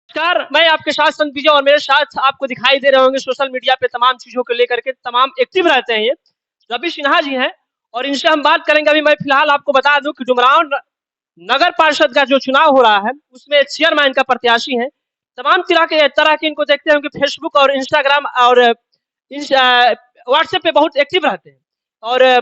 नमस्कार, मैं आपके साथ संत विजय और मेरे साथ आपको दिखाई दे रहे होंगे सोशल मीडिया पे तमाम चीज़ों को लेकर के तमाम एक्टिव रहते हैं ये। रवि सिन्हा जी हैं और इनसे हम बात करेंगे। अभी मैं फिलहाल आपको बता दूं कि डुमरांव नगर पार्षद का जो चुनाव हो रहा है उसमें चेयरमैन का प्रत्याशी है। तमाम तरह के इनको देखते हैं कि फेसबुक और इंस्टाग्राम और व्हाट्सएप पे बहुत एक्टिव रहते हैं और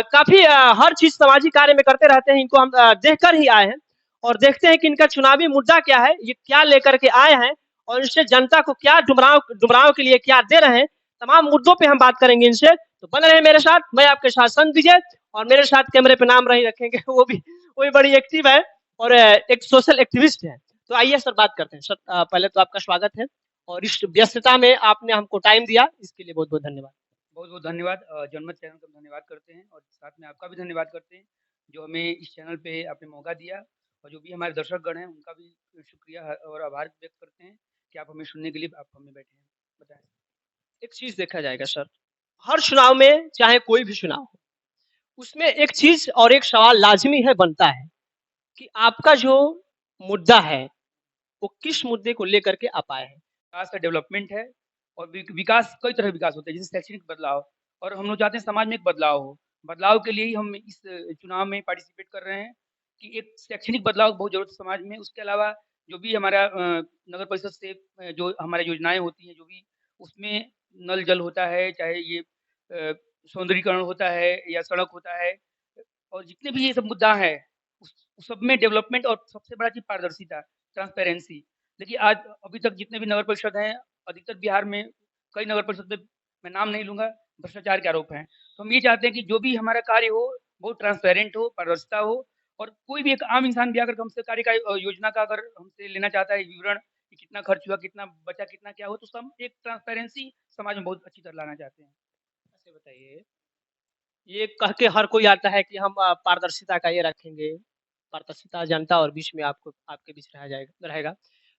काफ़ी हर चीज़ सामाजिक कार्य में करते रहते हैं। इनको हम देखकर ही आए हैं और देखते हैं कि इनका चुनावी मुद्दा क्या है, ये क्या लेकर के आए हैं और इससे जनता को क्या डुमरांव डुमरांव के लिए क्या दे रहे हैं। तमाम मुद्दों पे हम बात करेंगे इनसे। तो बने रहे मेरे साथ, मैं आपके साथ संत विजय और मेरे साथ कैमरे पे नाम नहीं रखेंगे वो भी बड़ी एक्टिव है और एक सोशल एक्टिविस्ट है। तो आइए सर बात करते हैं। सर पहले तो आपका स्वागत है और इस व्यस्तता में आपने हमको टाइम दिया, इसके लिए बहुत बहुत धन्यवाद। बहुत-बहुत धन्यवाद। जनमत चैनल का धन्यवाद करते हैं और साथ में आपका भी धन्यवाद करते हैं, जो हमें इस चैनल पे आपने मौका दिया और जो भी हमारे दर्शकगण हैं, उनका भी शुक्रिया और आभार व्यक्त करते हैं कि आप हमें सुनने के लिए आप हमें बैठे हैं। बताएँ। एक चीज देखा जाएगा सर, हर चुनाव में चाहे कोई भी चुनाव हो, उसमें एक चीज और एक सवाल लाजमी है, बनता है कि आपका जो मुद्दा है वो किस मुद्दे को लेकर के आप आए हैं। विकास का डेवलपमेंट है और विकास कई तरह के विकास होते हैं, जैसे शैक्षणिक बदलाव और हम लोग चाहते हैं समाज में एक बदलाव हो। बदलाव के लिए ही हम इस चुनाव में पार्टिसिपेट कर रहे हैं कि एक शैक्षणिक बदलाव की बहुत ज़रूरत है समाज में। उसके अलावा जो भी हमारा नगर परिषद से जो हमारी योजनाएँ होती हैं, जो भी उसमें नल जल होता है, चाहे ये सौंदर्यीकरण होता है या सड़क होता है और जितने भी ये सब मुद्दा हैं, उस सब में डेवलपमेंट और सबसे बड़ा चीज़ पारदर्शिता, ट्रांसपेरेंसी। देखिए आज अभी तक जितने भी नगर परिषद हैं, अधिकतर बिहार में कई नगर परिषद में मैं नाम नहीं लूँगा, भ्रष्टाचार के आरोप हैं। तो हम ये चाहते हैं कि जो भी हमारा कार्य हो, वो ट्रांसपेरेंट हो, पारदर्शिता हो और कोई भी एक आम इंसान भी आकर हमसे कार्य का योजना का अगर हमसे लेना चाहता है विवरण कि कितना खर्च हुआ, कितना बचा, कितना क्या हुआ, तो हम एक ट्रांसपेरेंसी समाज में बहुत अच्छी तरह लाना चाहते हैं। ऐसे बताइए, ये कह के हर कोई आता है कि हम पारदर्शिता का ये रखेंगे, पारदर्शिता जनता और बीच में आपको आपके बीच रहा जाएगा रहेगा।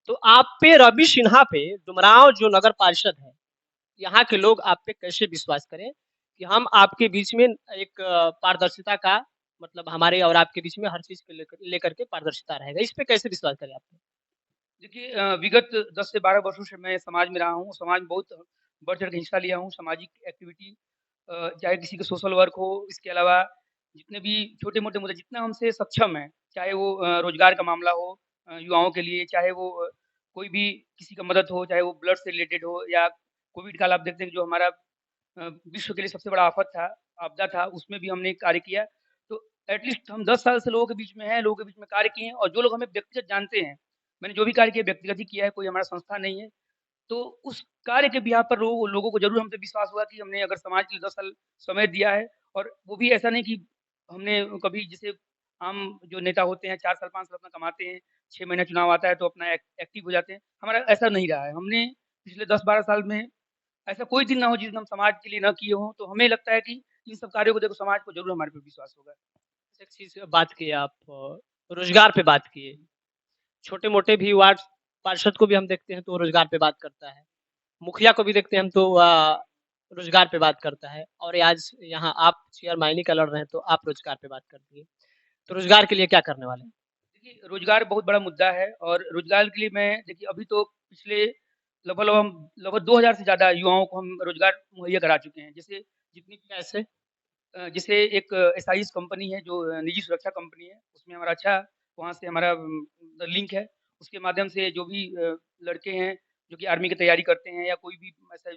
तो आप पे रवि सिन्हा पे डुमरांव जो नगर पार्षद है, यहाँ के लोग आप पे कैसे विश्वास करें कि हम आपके बीच में एक पारदर्शिता का मतलब हमारे और आपके बीच में हर चीज़ को लेकर लेकर के पारदर्शिता रहेगा। इस पे कैसे विश्वास करें आप? देखिए विगत 10 से 12 वर्षों से मैं समाज में रहा हूँ, समाज में बहुत बढ़-चढ़ के हिस्सा लिया हूँ, सामाजिक एक्टिविटी चाहे किसी का सोशल वर्क हो, इसके अलावा जितने भी छोटे-मोटे मुद्दे जितना हमसे सक्षम हैं, चाहे वो रोज़गार का मामला हो युवाओं के लिए, चाहे वो कोई भी किसी का मदद हो, चाहे वो ब्लड से रिलेटेड हो या कोविड काल आप देखते हैं कि जो हमारा विश्व के लिए सबसे बड़ा आफ़त था, आपदा था, उसमें भी हमने कार्य किया। तो एट लीस्ट हम 10 साल से लोगों के बीच में हैं, लोगों के बीच में कार्य किए हैं और जो लोग हमें व्यक्तिगत जानते हैं, मैंने जो भी कार्य किया व्यक्तिगत ही किया है, कोई हमारा संस्था नहीं है। तो उस कार्य के बिहाफ़ पर लोगों को ज़रूर हमसे विश्वास हुआ कि हमने अगर समाज के लिए 10 साल समय दिया है और वो भी ऐसा नहीं कि हमने कभी जैसे आम जो नेता होते हैं 4 साल 5 साल अपना कमाते हैं, 6 महीने चुनाव आता है तो अपना एक्टिव हो जाते हैं। हमारा ऐसा नहीं रहा है। हमने पिछले 10-12 साल में ऐसा कोई दिन ना हो जिस दिन हम समाज के लिए ना किए हों, तो हमें लगता है कि इन सब कार्यों को देखो समाज को ज़रूर हमारे पे विश्वास होगा। एक चीज़ बात की आप रोज़गार पे बात किए। छोटे-मोटे भी वार्ड पार्षद को भी हम देखते हैं तो वो रोज़गार पे बात करता है। मुखिया को भी देखते हैं हम तो रोज़गार पे बात करता है और ये आज यहाँ आप चेयरमैनी का लड़ रहे हैं तो आप रोज़गार पे बात करती हैं। तो रोज़गार के लिए क्या करने वाले हैं? देखिए, रोज़गार बहुत बड़ा मुद्दा है और रोज़गार के लिए मैं देखिए अभी तो पिछले लगभग 2000 से ज़्यादा युवाओं को हम रोज़गार मुहैया करा चुके हैं। जैसे जितनी कैसे? जैसे एक एसआईज़ कंपनी है जो निजी सुरक्षा कंपनी है, उसमें हमारा अच्छा वहाँ से हमारा लिंक है। उसके माध्यम से जो भी लड़के हैं, जो कि आर्मी की तैयारी करते हैं या कोई भी ऐसा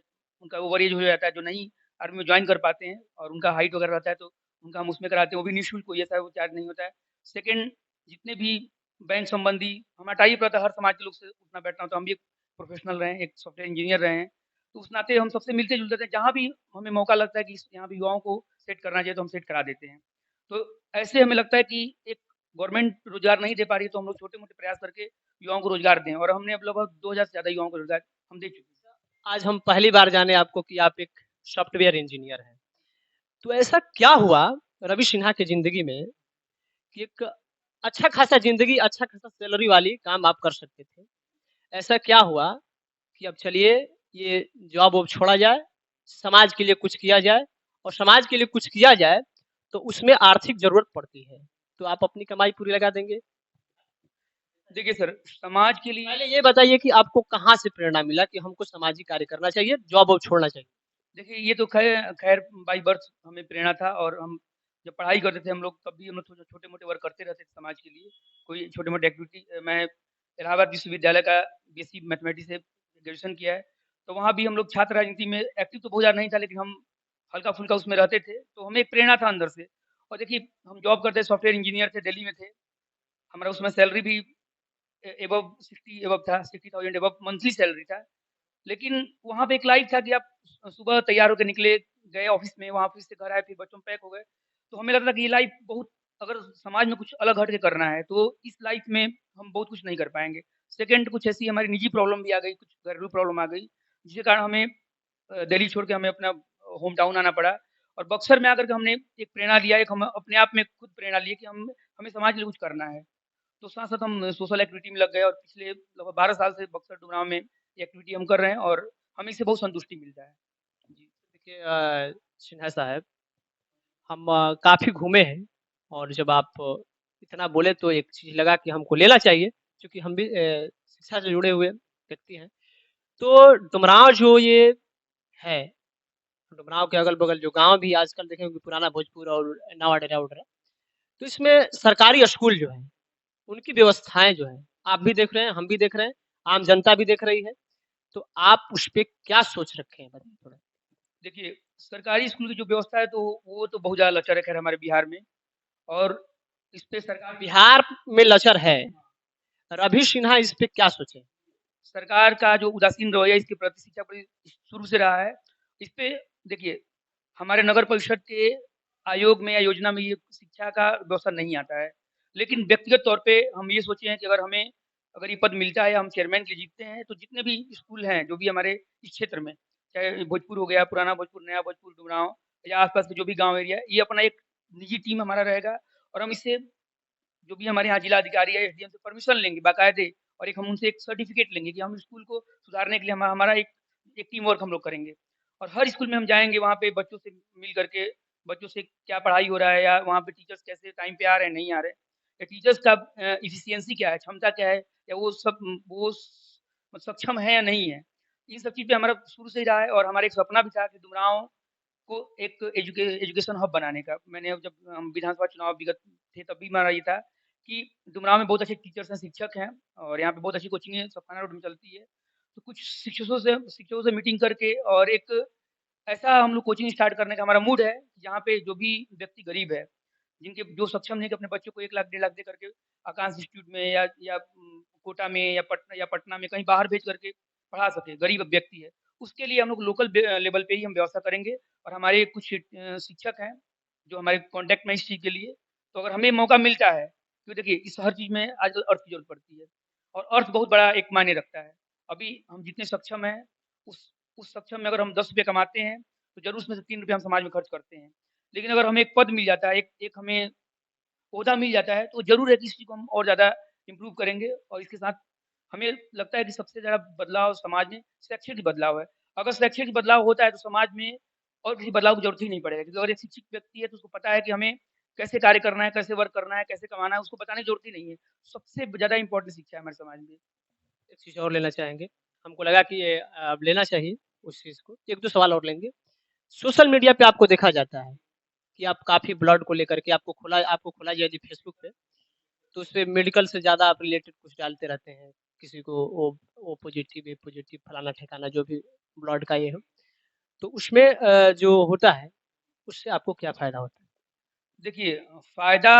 उनका ओवर एज हो जाता है, जो नहीं आर्मी में जॉइन कर पाते हैं और उनका हाइट वगैरह रहता है, तो उनका हम उसमें कराते हैं, वो भी निःशुल्क कोई ऐसा वो चार्ज नहीं होता है। सेकंड जितने भी बैंक संबंधी हमारा टाई-अप रहता है हर समाज के लोग से उठना-बैठना, तो हम भी एक प्रोफ़ेशनल रहे हैं, एक सॉफ्टवेयर इंजीनियर रहे हैं। तो उस नाते हम सबसे मिलते-जुलते थे, जहाँ भी हमें मौका लगता है कि इस यहाँ पे युवाओं को सेट करना चाहिए, तो हम सेट करा देते हैं। तो ऐसे हमें लगता है कि एक गवर्नमेंट रोज़गार नहीं दे पा रही है, तो हम लोग छोटे-मोटे प्रयास करके युवाओं को रोज़गार दें और हमने अब लगभग 2000 से ज़्यादा युवाओं को रोज़गार हम दे चुके हैं। आज हम पहली बार जाने आपको कि आप एक सॉफ्टवेयर इंजीनियर हैं। तो ऐसा क्या हुआ रवि सिन्हा की ज़िंदगी में कि एक अच्छा खासा ज़िंदगी, अच्छा खासा सैलरी वाली काम आप कर सकते थे? ऐसा क्या हुआ कि अब चलिए ये जॉब वॉब छोड़ा जाए, समाज के लिए कुछ किया जाए और समाज के लिए कुछ किया जाए तो उसमें आर्थिक ज़रूरत पड़ती है। तो आप अपनी कमाई पूरी लगा देंगे? देखिए सर, समाज के लिए पहले ये बताइए कि आपको कहाँ से प्रेरणा मिला कि हमको सामाजिक कार्य करना चाहिए, जॉब वॉब छोड़ना चाहिए? देखिए ये तो ख़ैर बाय बर्थ हमें प्रेरणा था और हम जब पढ़ाई करते थे हम लोग तब भी हम लोग छोटे-मोटे वर्क करते रहते थे समाज के लिए। कोई छोटे-मोटे एक्टिविटी मैं इलाहाबाद विश्वविद्यालय का बीएससी मैथमेटिक्स से ग्रेजुएशन किया है। तो वहाँ भी हम लोग छात्र राजनीति में एक्टिव तो बहुत ज़्यादा नहीं था लेकिन हम हल्का-फुल्का उसमें रहते थे। तो हमें एक प्रेरणा था अंदर से और देखिए हम जॉब करते सॉफ्टवेयर इंजीनियर थे, दिल्ली में थे। हमारा उसमें सैलरी भी एबव 60 एबव था, 60,000 एबव मंथली सैलरी था। लेकिन वहाँ पे एक लाइफ़ था कि आप सुबह तैयार होके निकले, गए ऑफ़िस में, वहाँ ऑफ़िस से घर आए, फिर बच्चों में पैक हो गए। तो हमें लग रहा था कि ये लाइफ़ बहुत अगर समाज में कुछ अलग हट के करना है, तो इस लाइफ़ में हम बहुत कुछ नहीं कर पाएँगे। सेकंड कुछ ऐसी हमारी निजी प्रॉब्लम भी आ गई, कुछ घरेलू प्रॉब्लम आ गई, जिसके कारण हमें दिल्ली छोड़ के हमें अपना होम टाउन आना पड़ा और बक्सर में आकर के हमने एक प्रेरणा लिया, एक हम अपने आप में खुद प्रेरणा लिए कि हमें समाज के लिए कुछ करना है। तो साथ-साथ हम सोशल एक्टिविटी में लग गए और पिछले लगभग 12 साल से बक्सर डुमरांव में ये एक्टिविटी हम कर रहे हैं और हमें इससे बहुत संतुष्टि मिलता है। जी। देखिए सिन्हा साहब, हम काफ़ी घूमे हैं और जब आप इतना बोले तो एक चीज़ लगा कि हमको लेना चाहिए, क्योंकि हम भी शिक्षा से जुड़े हुए व्यक्ति हैं। तो डुमरांव जो ये है, डुमरांव के अगल-बगल जो गाँव भी आजकल देखेंगे पुराना भोजपुर और नवा डेरा उठ रहा है, तो इसमें सरकारी स्कूल जो हैं, उनकी व्यवस्थाएँ जो हैं, आप भी देख रहे हैं, हम भी देख रहे हैं, आम जनता भी देख रही है। तो आप उस पे क्या सोच रखे हैं बताइए थोड़ा? देखिए, सरकारी स्कूल की जो व्यवस्था है तो वो तो बहुत ज़्यादा लचर है ख़ैर हमारे बिहार में और इस पे सरकार बिहार में लचर है, और अभी सिन्हा इस पे क्या सोचे? सरकार का जो उदासीन रवैया इसके प्रति शिक्षा प्रति शुरू से रहा है, इस पे देखिए हमारे नगर परिषद के आयोग में या योजना में ये शिक्षा का व्यवस्था नहीं आता है। लेकिन व्यक्तिगत तौर पे हम ये सोचे हैं कि अगर ये पद मिलता है, हम चेयरमैन के लिए जीतते हैं, तो जितने भी स्कूल हैं, जो भी हमारे इस क्षेत्र में, चाहे भोजपुर हो गया, पुराना भोजपुर, नया भोजपुर, डुमरांव या आस-पास के जो भी गाँव एरिया है, ये अपना एक निजी टीम हमारा रहेगा और हम इससे जो भी हमारे यहाँ जिला अधिकारी है, एसडीएम से परमिशन लेंगे बाकायदे और एक हम उनसे एक सर्टिफ़िकेट लेंगे कि हम स्कूल को सुधारने के लिए हमारा एक एक टीम वर्क हम लोग करेंगे। और हर स्कूल में हम जाएँगे वहाँ पे बच्चों से मिल करके, बच्चों से क्या पढ़ाई हो रहा है या वहाँ पे टीचर्स कैसे टाइम पे आ रहे हैं, नहीं आ रहे हैं। या टीचर्स का एफिशिएंसी क्या है, क्षमता क्या है या वो सक्षम है या नहीं है। इन सब चीज़ पे हमारा शुरू से ही रहा है और हमारा एक सपना भी था कि डुमरांव को एक एजुकेशन हब बनाने का। मैंने जब हम विधानसभा चुनाव विगत थे तब भी हमारा ये था कि डुमरांव में बहुत अच्छे टीचर्स हैं, शिक्षक हैं और यहाँ पे बहुत अच्छी कोचिंगें सपना रोड में चलती है। तो कुछ शिक्षकों से मीटिंग करके और एक ऐसा हम लोग कोचिंग स्टार्ट करने का हमारा मूड है, जहाँ पे जो भी व्यक्ति गरीब है, जिनके जो सक्षम नहीं है कि अपने बच्चों को 1 लाख, 1.5 लाख दे करके आकाश इंस्टीट्यूट में या कोटा में या पटना में कहीं बाहर भेज करके पढ़ा सके, गरीब व्यक्ति है। उसके लिए हम लोग लोकल लेवल पे ही हम व्यवस्था करेंगे और हमारे कुछ शिक्षक हैं, जो हमारे कॉन्टैक्ट में इस चीज़ के लिए। तो अगर हमें मौका मिलता है, क्योंकि देखिए इस हर चीज़ में आजकल अर्थ की ज़रूरत पड़ती है और अर्थ बहुत बड़ा एक मायने रखता है। अभी हम जितने सक्षम हैं, उस सक्षम में अगर हम ₹10 कमाते हैं, तो ज़रूर उसमें से ₹3 हम समाज में खर्च करते हैं। लेकिन अगर हमें एक पद मिल जाता है, एक एक हमें ओहदा मिल जाता है, तो ज़रूर है कि इस चीज़ को हम और ज़्यादा इम्प्रूव करेंगे और इसके साथ हमें लगता है कि सबसे ज़्यादा बदलाव समाज में शैक्षिक बदलाव है। अगर शैक्षिक बदलाव होता है, तो समाज में और किसी बदलाव की ज़रूरत ही नहीं पड़ेगा क्योंकि अगर एक शिक्षित व्यक्ति है, तो उसको पता है कि हमें कैसे कार्य करना है, कैसे वर्क करना है, कैसे कमाना है, उसको बताने की ज़रूरत ही नहीं है। सबसे ज़्यादा इम्पोर्टेंट शिक्षा है हमारे समाज में। एक चीज़ और लेना चाहेंगे? हमको लगा कि ये लेना चाहिए उस चीज़ को। 1-2 सवाल और लेंगे। सोशल मीडिया पे आपको देखा जाता है कि आप काफ़ी ब्लड को लेकर के आपको खोला यदि फेसबुक पे, तो उसपे मेडिकल से ज़्यादा आप रिलेटेड कुछ डालते रहते हैं। किसी को ओ पॉज़िटिव, ए पॉज़िटिव फलाना-ठिकाना जो भी ब्लड का ये हो। तो उसमें जो होता है, उससे आपको क्या फ़ायदा होता है? देखिए फ़ायदा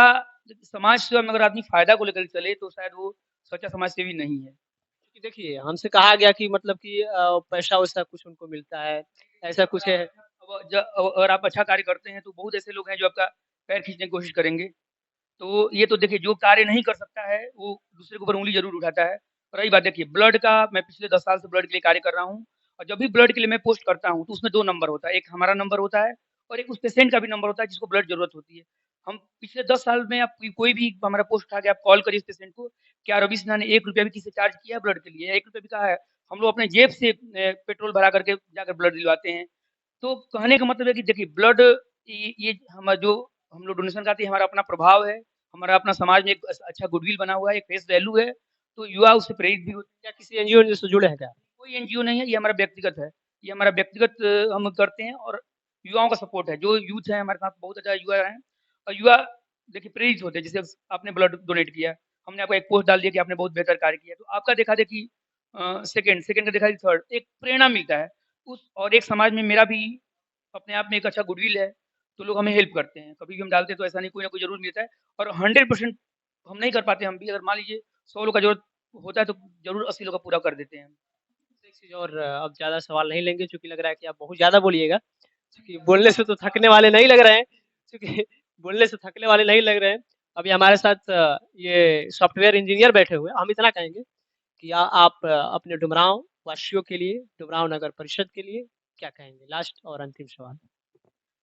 समाज सेवा में अगर आदमी फ़ायदा को लेकर चले, तो शायद वो सच्चा समाज सेवी नहीं है। क्योंकि देखिए, हमसे कहा गया कि मतलब कि पैसा-वैसा कुछ उनको मिलता है, ऐसा कुछ है। अगर आप अच्छा कार्य करते हैं, तो बहुत ऐसे लोग हैं जो आपका पैर खींचने की कोशिश करेंगे। तो ये तो देखिए जो कार्य नहीं कर सकता है, वो दूसरे के ऊपर उँगली ज़रूर उठाता है। और रही बात देखिए ब्लड का, मैं पिछले 10 साल से ब्लड के लिए कार्य कर रहा हूँ और जब भी ब्लड के लिए मैं पोस्ट करता हूँ, तो उसमें 2 नंबर होता है। एक हमारा नंबर होता है और एक उस पेशेंट का भी नंबर होता है जिसको ब्लड ज़रूरत होती है। हम पिछले 10 साल में आप कोई भी हमारा पोस्ट उठा के आप कॉल करिए इस पेशेंट को, क्या रवि सिन्हा ने ₹1 भी किसी से चार्ज किया है ब्लड के लिए? ₹1 भी कहा है? हम लोग अपने जेब से पेट्रोल भरा करके जाकर ब्लड दिलवाते हैं। तो कहने का मतलब है कि देखिए ब्लड ये हम लोग डोनेशन कराते हैं, हमारा अपना प्रभाव है, हमारा अपना समाज में एक अच्छा गुडविल बना हुआ है, एक फेस वैल्यू है। तो युवा उससे प्रेरित भी होते हैं। क्या किसी एनजीओ से जुड़े हैं क्या? कोई एनजीओ नहीं है, ये हमारा व्यक्तिगत है। ये हमारा व्यक्तिगत हम करते हैं और युवाओं का सपोर्ट है। जो यूथ है हमारे साथ, बहुत ज़्यादा युवा हैं और युवा देखिए प्रेरित होते हैं। जैसे आपने ब्लड डोनेट किया, हमने आपको एक पोस्ट डाल दिया कि आपने बहुत बेहतर कार्य किया, तो आपका देखा-देखी सेकंड, सेकंड का देखा-देखी थर्ड, एक प्रेरणा मिलता है। उस और एक समाज में मेरा भी अपने आप में एक अच्छा गुडविल है, तो लोग हमें हेल्प करते हैं। कभी भी हम डालते हैं तो ऐसा नहीं, कोई ना कोई ज़रूर मिलता है और 100% हम नहीं कर पाते हम भी, अगर मान लीजिए 100 लोग का ज़रूरत होता है तो ज़रूर 80 लोग का पूरा कर देते हैं हम। एक चीज़ और अब ज़्यादा सवाल नहीं लेंगे क्योंकि लग रहा है कि आप बहुत ज़्यादा बोलिएगा, क्योंकि बोलने से तो थकने वाले नहीं लग रहे हैं, क्योंकि बोलने से थकने वाले नहीं लग रहे हैं। अभी हमारे साथ ये सॉफ्टवेयर इंजीनियर बैठे हुए हैं। हम इतना कहेंगे कि आप अपने डुमरांव वासियों के लिए, डुमरांव नगर परिषद के लिए क्या कहेंगे? लास्ट और अंतिम सवाल।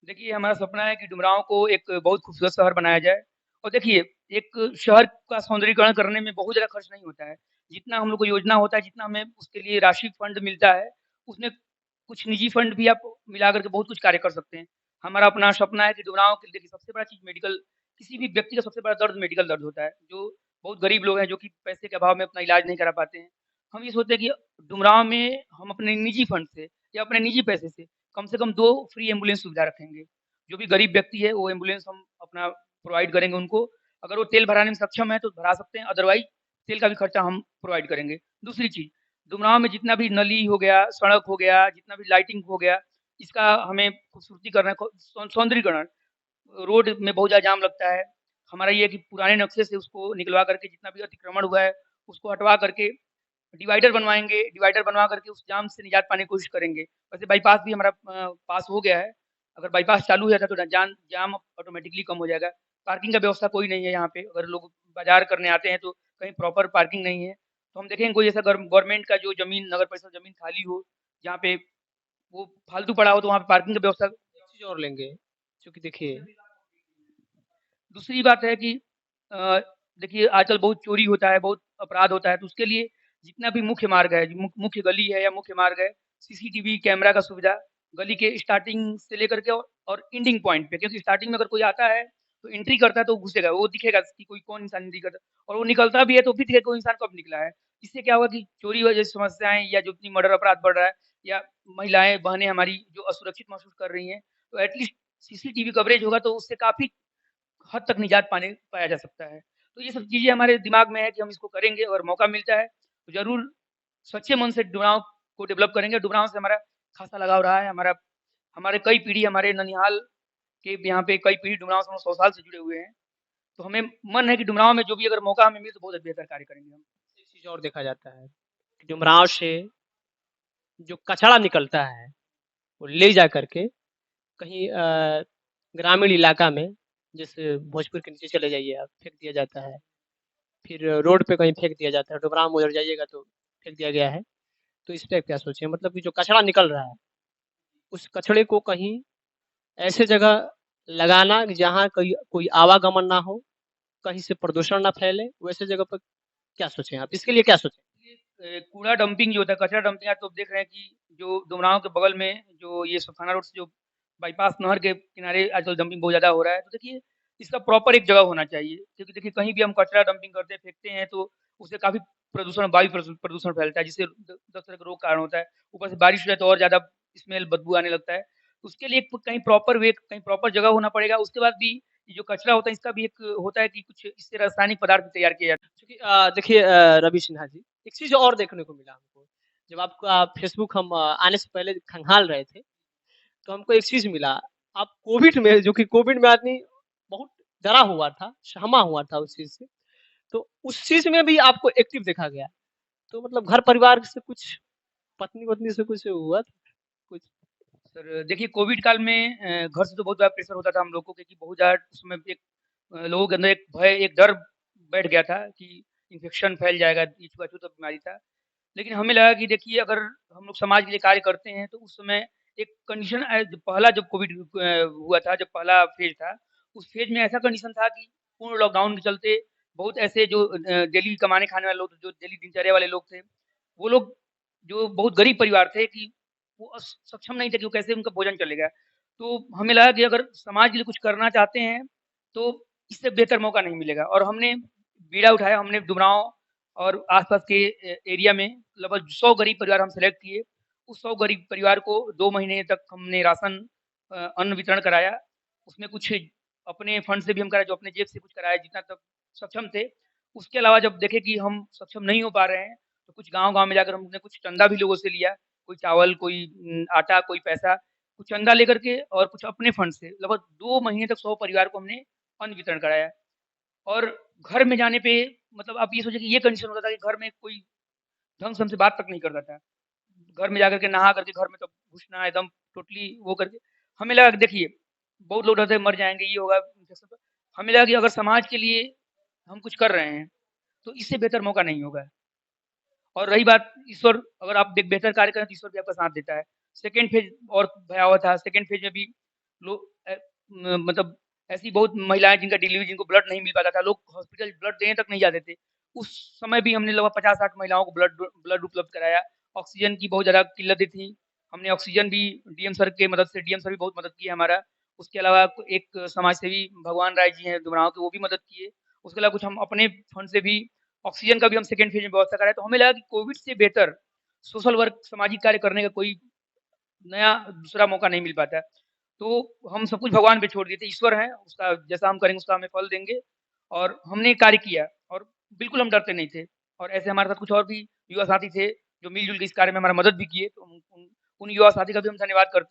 देखिए, हमारा सपना है कि डुमरांव को एक बहुत खूबसूरत शहर बनाया जाए और देखिए, एक शहर का सौंदर्यीकरण करने में बहुत ज़्यादा खर्च नहीं होता है। जितना हम लोग को योजना होता है, जितना हमें उसके लिए राशि फंड मिलता है, उसमें कुछ निजी फंड भी आप मिला कर के बहुत कुछ कार्य कर सकते हैं। हमारा अपना सपना है कि डुमरांव के देखिए सबसे बड़ा चीज़ मेडिकल, किसी भी व्यक्ति का सबसे बड़ा दर्द मेडिकल दर्द होता है, जो बहुत गरीब लोग हैं, जो कि पैसे के अभाव में अपना इलाज नहीं करा पाते हैं। हम ये सोचते हैं कि डुमरांव में हम अपने निजी फंड से या अपने निजी पैसे से कम 2 फ्री एम्बुलेंस सुविधा रखेंगे। जो भी गरीब व्यक्ति है वो एम्बुलेंस हम अपना प्रोवाइड करेंगे उनको। अगर वो तेल भराने में सक्षम है तो भरा सकते हैं, अदरवाइज़ तेल का भी खर्चा हम प्रोवाइड करेंगे। दूसरी चीज़, डुमरांव में जितना भी नली हो गया, सड़क हो गया, जितना भी लाइटिंग हो गया, इसका हमें खूबसूरतीकरण सौंदर्यीकरण, रोड में बहुत ज़्यादा जाम लगता है। हमारा ये है कि पुराने नक्शे से उसको निकलवा करके जितना भी अतिक्रमण हुआ है, उसको हटवा करके डिवाइडर बनवाएँगे, डिवाइडर बनवा करके उस जाम से निजात पाने की कोशिश करेंगे। वैसे बाईपास भी हमारा पास हो गया है। अगर बाईपास चालू हो जाता है तो जाम ऑटोमेटिकली कम हो जाएगा। पार्किंग का व्यवस्था कोई नहीं है यहाँ पे। अगर लोग बाज़ार करने आते हैं तो कहीं प्रॉपर पार्किंग नहीं है। तो हम देखेंगे कोई ऐसा गवर्नमेंट का जो ज़मीन, नगर परिषद ज़मीन खाली हो, जहाँ पे वो फालतू पड़ा हो तो वहाँ पे पार्किंग की व्यवस्था। एक चीज़ और लेंगे, क्योंकि देखिए दूसरी बात है कि अ, देखिए आजकल बहुत चोरी होता है, बहुत अपराध होता है, तो उसके लिए जितना भी मुख्य मार्ग है, मुख्य गली है या मुख्य मार्ग है, सीसीटीवी कैमरा का सुविधा गली के स्टार्टिंग से लेकर के और एंडिंग पॉइंट पे, क्योंकि स्टार्टिंग में अगर कोई आता है, तो एंट्री करता है तो वो घुसेगा, वो दिखेगा कि कोई कौन इंसान एंट्री करता है और वो निकलता भी है तो भी दिखेगा कोई इंसान कब निकला है। इससे क्या होगा कि चोरी वजह जैसी समस्याएँ या जो इतनी मर्डर अपराध बढ़ रहा है या महिलाएँ, बहनें हमारी जो असुरक्षित महसूस कर रही हैं, तो एटलीस्ट सीसीटीवी कवरेज होगा तो उससे काफ़ी हद तक निजात पाया जा सकता है। तो ये सब चीज़ें हमारे दिमाग में है कि हम इसको करेंगे, अगर मौका मिलता है, तो ज़रूर सच्चे मन से डुमरांव को डेवलप करेंगे। डुमरांव से हमारा ख़ासा लगाव रहा है। हमारे कई पीढ़ी, हमारे ननिहाल के यहाँ पे कई पीढ़ी डुमरांव से 100 साल से जुड़े हुए हैं। तो हमें मन है कि डुमरांव में जो भी अगर मौका हमें मिले तो बहुत बेहतर कार्य करेंगे हम। एक चीज़ और देखा जाता है कि डुमरांव से जो कचरा निकलता है, वो ले जा करके कहीं ग्रामीण इलाका में, जैसे भोजपुर के नीचे चले जाइए आप, फेंक दिया जाता है। फिर रोड पे कहीं फेंक दिया जाता है, डुमरांव में उधर जाइएगा तो फेंक दिया गया है। तो इस पे क्या सोचें? मतलब कि जो कचरा निकल रहा है, उस कचड़े को कहीं ऐसे जगह लगाना कि जहाँ कोई कोई आवागमन ना हो, कहीं से प्रदूषण ना फैले, वैसे जगह पर क्या सोचें आप? इसके लिए क्या सोचें? कूड़ा डंपिंग जो होता है, कचरा डंपिंग, आज तो आप देख रहे हैं कि जो डुमरांव के बगल में जो ये सफाना रोड से जो बाईपास नहर के किनारे आजकल डंपिंग बहुत ज़्यादा हो रहा है। तो देखिए, इसका प्रॉपर एक जगह होना चाहिए, क्योंकि देखिए कहीं भी हम कचरा डंपिंग करते हैं, फेंकते हैं तो उससे काफ़ी वायु प्रदूषण फैलता है, जिससे 10 तरह के रोग कारण होता है। ऊपर से बारिश हो जाए तो और ज़्यादा स्मेल, बदबू आने लगता है। उसके लिए कहीं प्रॉपर वे, कहीं प्रॉपर जगह होना पड़ेगा। उसके बाद भी ये जो कचरा होता है, इसका भी एक होता है कि कुछ इससे रासायनिक पदार्थ तैयार किया जाता है। क्योंकि देखिए रवि सिन्हा जी, एक चीज़ और देखने को मिला हमको। जब आपका फ़ेसबुक हम आने से पहले खंगाल रहे थे, तो हमको एक चीज़ मिला। आप कोविड में, जो कि कोविड में आदमी बहुत डरा हुआ था, सहमा हुआ था उस चीज़ से, तो उस चीज़ में भी आपको एक्टिव देखा गया। तो मतलब घर परिवार से कुछ, पत्नी-वत्नी से कुछ हुआ था? कुछ? सर देखिए, कोविड काल में घर से तो बहुत ज़्यादा प्रेशर होता था हम लोग को, क्योंकि बहुत ज़्यादा उसमें एक लोगों के अंदर एक भय, एक डर बैठ गया था कि इन्फेक्शन फैल जाएगा, ये छुआछूत बीमारी था। लेकिन हमें लगा कि देखिए, अगर हम लोग समाज के लिए कार्य करते हैं तो उस समय एक कंडीशन पहला जब कोविड हुआ था, जब पहला फ़ेज़ था, उस फ़ेज़ में ऐसा कंडीशन था कि पूर्ण लॉकडाउन के चलते बहुत ऐसे जो डेली कमाने खाने वाले लोग, जो डेली दिनचर्या वाले लोग थे, वो लोग जो बहुत गरीब परिवार थे कि वो सक्षम नहीं थे कि वो कैसे उनका भोजन चलेगा। तो हमें लगा कि अगर समाज के लिए कुछ करना चाहते हैं, तो इससे बेहतर मौका नहीं मिलेगा और हमने बीड़ा उठाया, हमने डुमरांव और आस-पास के एरिया में लगभग 100 गरीब परिवार हम सेलेक्ट किए। उस 100 गरीब परिवार को 2 महीने तक हमने राशन अन्न वितरण कराया। उसमें कुछ अपने फंड से भी हम कराए, जो अपने जेब से कुछ कराया जितना तक सक्षम थे। उसके अलावा जब देखे कि हम सक्षम नहीं हो पा रहे हैं, तो कुछ गाँव-गाँव में जाकर हमने कुछ चंदा भी लोगों से लिया। कोई चावल, कोई आटा, कोई पैसा, कुछ चंदा लेकर के और कुछ अपने फंड से लगभग 2 महीने तक 100 परिवार को हमने अन्न वितरण कराया। और घर में जाने पे मतलब आप ये सोचिए कि ये कंडीशन होता था कि घर में कोई ढंग से हमसे बात तक नहीं करता था। घर में जाकर के नहा करके घर में तब घुसना एकदम टोटली वो करके हमें लगा कि देखिए, बहुत लोग डरते हैं मर जाएँगे, ये होगा इन्फेक्शन तो हमें लगा कि अगर समाज के लिए हम कुछ कर रहे हैं, तो इससे बेहतर मौका नहीं होगा। और रही बात ईश्वर अगर आप एक बेहतर कार्य करें तो ईश्वर भी आपका साथ देता है। सेकंड फेज़ और भयावह था, सेकंड फेज़ में भी लोग मतलब ऐसी बहुत महिलाएँ जिनका डिलीवरी जिनको ब्लड नहीं मिल पाता था, लोग हॉस्पिटल ब्लड देने तक नहीं जाते थे। उस समय भी हमने लगभग 50-60 महिलाओं को ब्लड ब्लड उपलब्ध कराया। ऑक्सीजन की बहुत ज़्यादा किल्लतें थी। हमने ऑक्सीजन भी डीएम सर के मदद से डीएम सर भी बहुत मदद की है हमारा। उसके अलावा एक समाज सेवी भगवान राय जी हैं डुमरांव के, वो भी मदद किए। उसके अलावा कुछ हम अपने फंड से भी ऑक्सीजन का भी हम सेकंड फेज़ में व्यवस्था कराए। तो हमें लगा कि कोविड से बेहतर सोशल वर्क, सामाजिक कार्य करने का कोई नया दूसरा मौका नहीं मिल पाता है। तो हम सब कुछ भगवान पे छोड़ दिए थे, ईश्वर है, उसका जैसा हम करेंगे उसका हमें फल देंगे और हमने कार्य किया और बिल्कुल हम डरते नहीं थे। और ऐसे हमारे साथ कुछ और भी युवा साथी थे, जो मिल-जुल के इस कार्य में हमारा मदद भी किए, तो उन युवा साथी का भी हम धन्यवाद करते हैं।